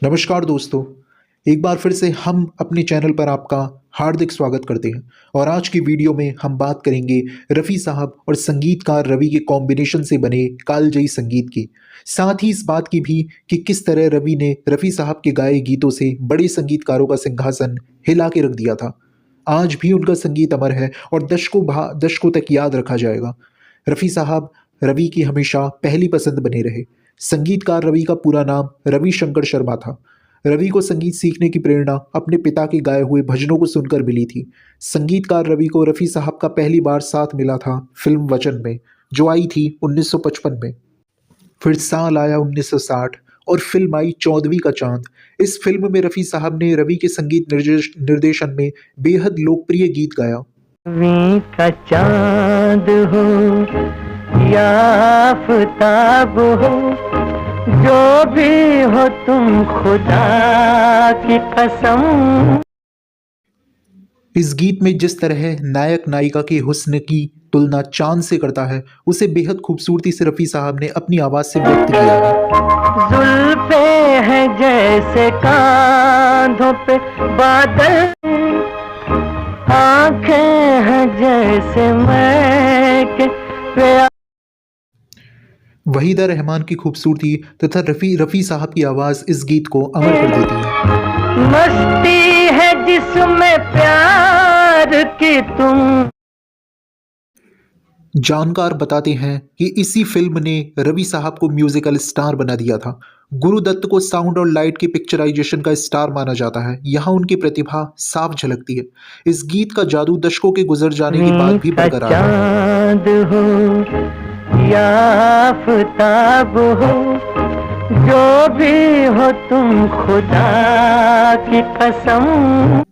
नमस्कार दोस्तों। एक बार फिर से हम अपने चैनल पर आपका हार्दिक स्वागत करते हैं और आज की वीडियो में हम बात करेंगे रफ़ी साहब और संगीतकार रवि के कॉम्बिनेशन से बने कालजयी संगीत की। साथ ही इस बात की भी कि किस तरह रवि ने रफ़ी साहब के गाए गीतों से बड़े संगीतकारों का सिंहासन हिला के रख दिया था। आज भी उनका संगीत अमर है और दशकों तक याद रखा जाएगा। रफ़ी साहब रवि की हमेशा पहली पसंद बने रहे। संगीतकार रवि का पूरा नाम रविशंकर शर्मा था। रवि को संगीत सीखने की प्रेरणा अपने पिता के गाए हुए भजनों को सुनकर मिली थी। संगीतकार रवि को रफ़ी साहब का पहली बार साथ मिला था फिल्म वचन में, जो आई थी 1955 में। फिर साल आया 1960 और फिल्म आई चौदहवीं का चांद। इस फिल्म में रफ़ी साहब ने रवि के संगीत निर्देशन में बेहद लोकप्रिय गीत गाया। चौदहवीं का चांद हो या आफताब हो, जो भी हो तुम खुदा की कसम। इस गीत में जिस तरह नायक नायिका के हुस्न की तुलना चांद से करता है, उसे बेहद खूबसूरती से रफ़ी साहब ने अपनी आवाज़ से व्यक्त किया है। जुल्फे हैं जैसे कांधों पे बादल, आंखें हैं जैसे महके प्यार। वहीदा रहमान की खूबसूरती तथा रफ़ी साहब की आवाज़ इस गीत को अमर कर देती है। मस्ती है जिसमें प्यार की तुम। जानकार बताते हैं कि इसी फिल्म ने रवि साहब को म्यूजिकल स्टार बना दिया था। गुरुदत्त को साउंड और लाइट के पिक्चराइजेशन का स्टार माना जाता है। यहाँ उनकी प्रतिभा साफ झलकती है। इस गीत का जादू दशकों के गुजर जाने के बाद भी बरकरार है। चांद हो या आफताब हो, जो भी हो तुम खुदा की कसम।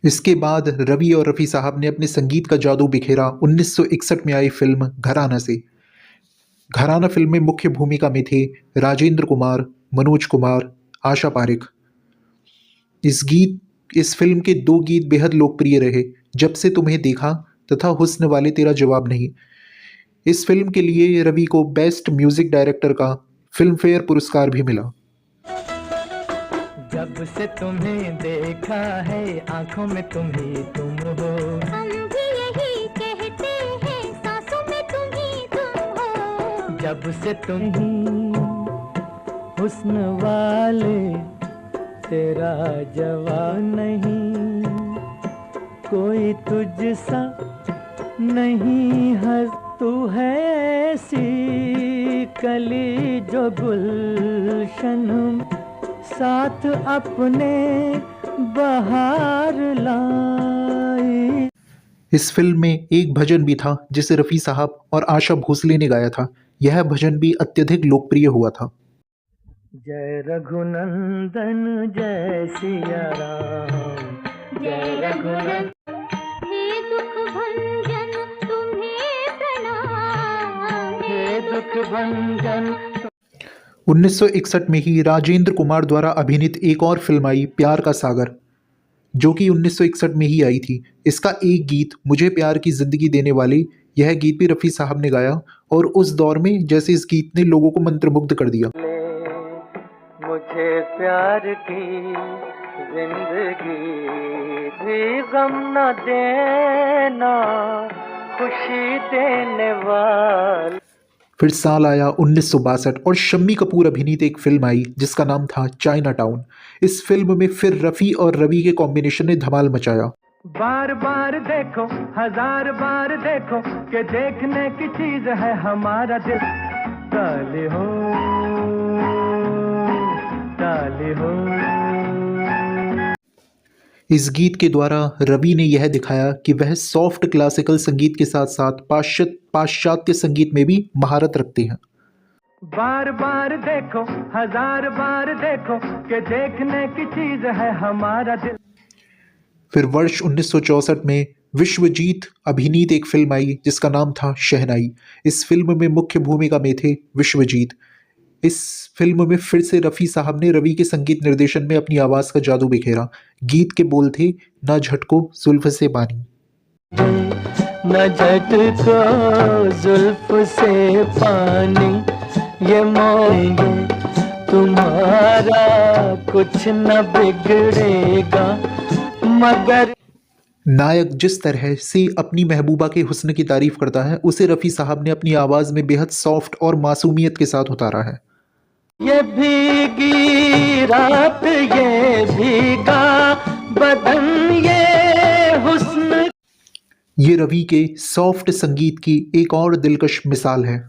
इसके बाद रवि और रफ़ी साहब ने अपने संगीत का जादू बिखेरा 1961 में आई फिल्म घराना से। घराना फिल्म में मुख्य भूमिका में थे राजेंद्र कुमार, मनोज कुमार, आशा पारेख। इस फिल्म के दो गीत बेहद लोकप्रिय रहे, जब से तुम्हें देखा तथा हुस्न वाले तेरा जवाब नहीं। इस फिल्म के लिए रवि को बेस्ट म्यूजिक डायरेक्टर का फिल्म फेयर पुरस्कार भी मिला। जब से तुम्हें देखा है आंखों में तुम ही तुम हो, हम भी यही कहते हैं सांसों में तुम ही तुम हो। जब से तुम ही हुस्न वाले तेरा जवाब नहीं, कोई तुझसा नहीं हंस। तू है ऐसी कली जो गुलशन साथ अपने बहार लाई। इस फिल्म में एक भजन भी था जिसे रफ़ी साहब और आशा भोसले ने गाया था। यह भजन भी अत्यधिक लोकप्रिय हुआ था। जय रघुनंदन जय सिया राम, जय रघुनंदन। हे दुख भंजन तुम्हें प्रणाम, हे दुख भंजन। 1961 में ही राजेंद्र कुमार द्वारा अभिनीत एक और फिल्म आई प्यार का सागर, जो कि 1961 में ही आई थी। इसका एक गीत मुझे प्यार की ज़िंदगी देने वाली, यह गीत भी रफ़ी साहब ने गाया और उस दौर में जैसे इस गीत ने लोगों को मंत्रमुग्ध कर दिया। मुझे प्यार की जिंदगी भी गम न देना, खुशी देने वाला। फिर साल आया 1962 और शम्मी कपूर अभिनीत एक फिल्म आई जिसका नाम था चाइना टाउन। इस फिल्म में फिर रफ़ी और रवि के कॉम्बिनेशन ने धमाल मचाया। बार बार देखो हजार बार देखो कि देखने की चीज है हमारा दिल। काले हो काले हो। इस गीत के द्वारा रवि ने यह दिखाया कि वह सॉफ्ट क्लासिकल संगीत के साथ साथ पाश्चात्य संगीत में भी महारत रखते हैं। बार बार देखो हजार बार देखो कि देखने की चीज है हमारा दिल। फिर वर्ष 1964 में विश्वजीत अभिनीत एक फिल्म आई जिसका नाम था शहनाई। इस फिल्म में मुख्य भूमिका में थे विश्वजीत। इस फिल्म में फिर से रफ़ी साहब ने रवि के संगीत निर्देशन में अपनी आवाज़ का जादू बिखेरा। गीत के बोल थे ना झटको जुल्फ से पानी, न झटको जुल्फ से पानी, ये मोंगे तुम्हारा कुछ न बिगड़ेगा मगर। नायक जिस तरह से अपनी महबूबा के हुस्न की तारीफ करता है, उसे रफ़ी साहब ने अपनी आवाज़ में बेहद सॉफ्ट और मासूमियत के साथ उतारा है। ये भीगी रात, ये भीगा बदन, ये हुस्न। ये रवि के सॉफ्ट संगीत की एक और दिलकश मिसाल है।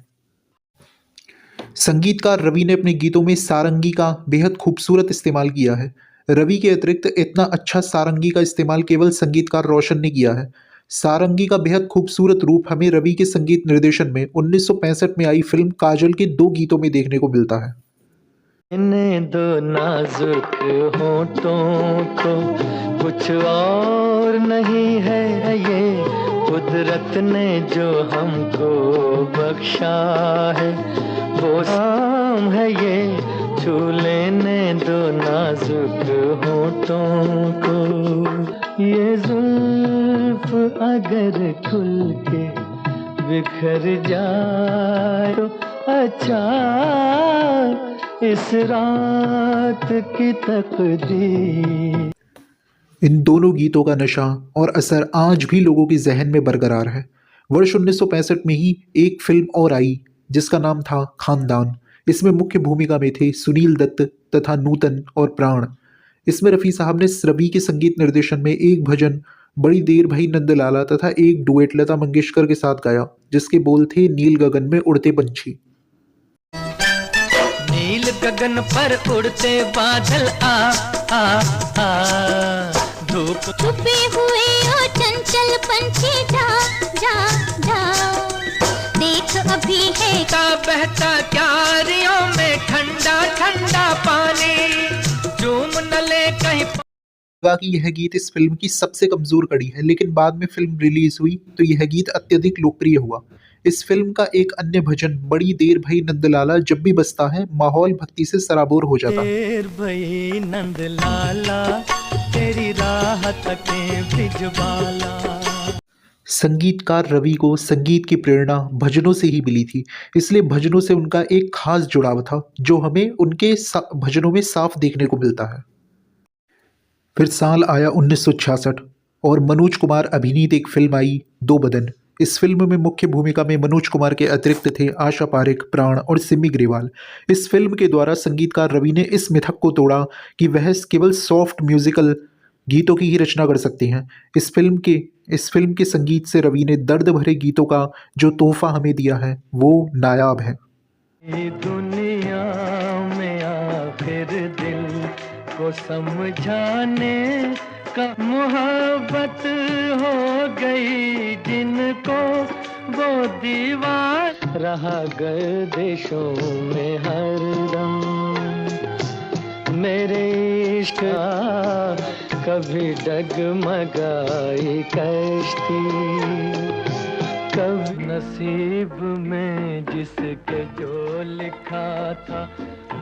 संगीतकार रवि ने अपने गीतों में सारंगी का बेहद खूबसूरत इस्तेमाल किया है। रवि के अतिरिक्त इतना अच्छा सारंगी का इस्तेमाल केवल संगीतकार रोशन ने किया है। सारंगी का बेहद खूबसूरत रूप हमें रवि के संगीत निर्देशन में 1965 में आई फिल्म काजल के 2 गीतों में देखने को मिलता है। इन्हें दो नाजुक होठों को कुछ और नहीं है, ये कुदरत ने जो हमको बख्शा है वो शाम है, ये छू लेने दो नाजुक होठों को। ये जुल्फ अगर खुल के बिखर जाए तो अच्छा इस रात की तकदीर। इन दोनों गीतों का नशा और असर आज भी लोगों के जहन में बरकरार है। वर्ष 1965 में ही एक फिल्म और आई जिसका नाम था खानदान। इसमें मुख्य भूमिका में थे सुनील दत्त तथा नूतन और प्राण। इसमें रफ़ी साहब ने रवि के संगीत निर्देशन में एक भजन बड़ी देर भई नंदलाला तथा एक डुएट लता मंगेशकर के साथ गाया, जिसके बोल थे नील गगन में उड़ते पंछी। नील गगन पर उड़ते बादल आ धूप छुपे हुए और चंचल पंछी जा जा जा, देख अभी है का बहता क्यारियों में ठंडा ठंडा पानी, झूम न ले कहीं। कि यह गीत इस फिल्म की सबसे कमजोर कड़ी है, लेकिन बाद में फिल्म रिलीज हुई तो यह गीत अत्यधिक लोकप्रिय हुआ। इस फिल्म का एक अन्य भजन बड़ी देर भई नंदलाला जब भी बजता है माहौल भक्ति से सराबोर हो जाता है। देर भई नंदलाला तेरी राह तके भिजवाला। संगीतकार रवि को संगीत की प्रेरणा भजनों से ही मिली थी, इसलिए भजनों से उनका एक खास जुड़ाव था जो हमें उनके भजनों में साफ देखने को मिलता है। फिर साल आया 1966 और मनोज कुमार अभिनीत एक फिल्म आई दो बदन। इस फिल्म में मुख्य भूमिका में मनोज कुमार के अतिरिक्त थे आशा पारेख, प्राण और सिमी ग्रेवाल। इस फिल्म के द्वारा संगीतकार रवि ने इस मिथक को तोड़ा कि वह केवल सॉफ्ट म्यूजिकल गीतों की ही रचना कर सकते हैं। इस फिल्म के संगीत से रवि ने दर्द भरे गीतों का जो तोहफा हमें दिया है वो नायाब है। दुनिया में आखिर दिल को समझाने का मोहब्बत हो गई जिनको, वो दीवार रहा गर्दिशों में हरदम। मेरे इश्क कभी डगमगाई कश्ती, कभी नसीब में जिसके जो लिखा था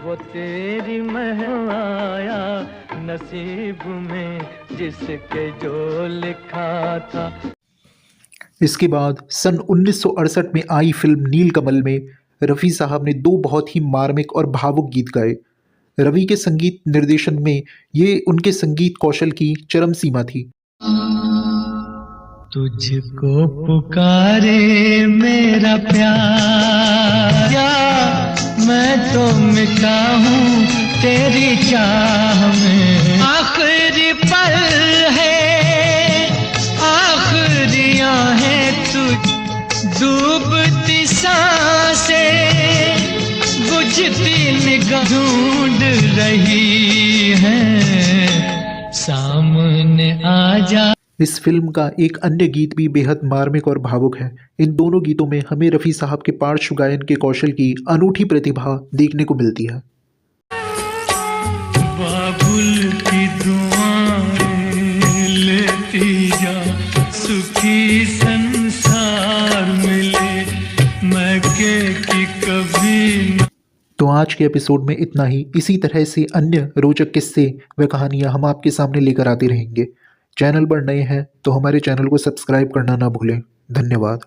वो तेरी महव आया, नसीब में जिसके जो लिखा था। इसके बाद सन 1968 में आई फिल्म नीलकमल में रफ़ी साहब ने दो बहुत ही मार्मिक और भावुक गीत गाए। रवि के संगीत निर्देशन में ये उनके संगीत कौशल की चरम सीमा थी। तुझको पुकारे मेरा प्यार, या मैं तो मिटा हूँ तेरी चाह में। आखिरी पल है, आखिरियाँ हैं तुझ, डूबती सांसें बुझती निगाह ढूंढ रही है, सामने आ जा। इस फिल्म का एक अन्य गीत भी बेहद मार्मिक और भावुक है। इन दोनों गीतों में हमें रफ़ी साहब के पार्श्व गायन के कौशल की अनूठी प्रतिभा देखने को मिलती है। बाबुल की दुआएं लेती जा, सुखी संसार मिले मैं की कभी। तो आज के एपिसोड में इतना ही। इसी तरह से अन्य रोचक किस्से व कहानियाँ हम आपके सामने लेकर आते रहेंगे। चैनल पर नए हैं तो हमारे चैनल को सब्सक्राइब करना ना भूलें। धन्यवाद।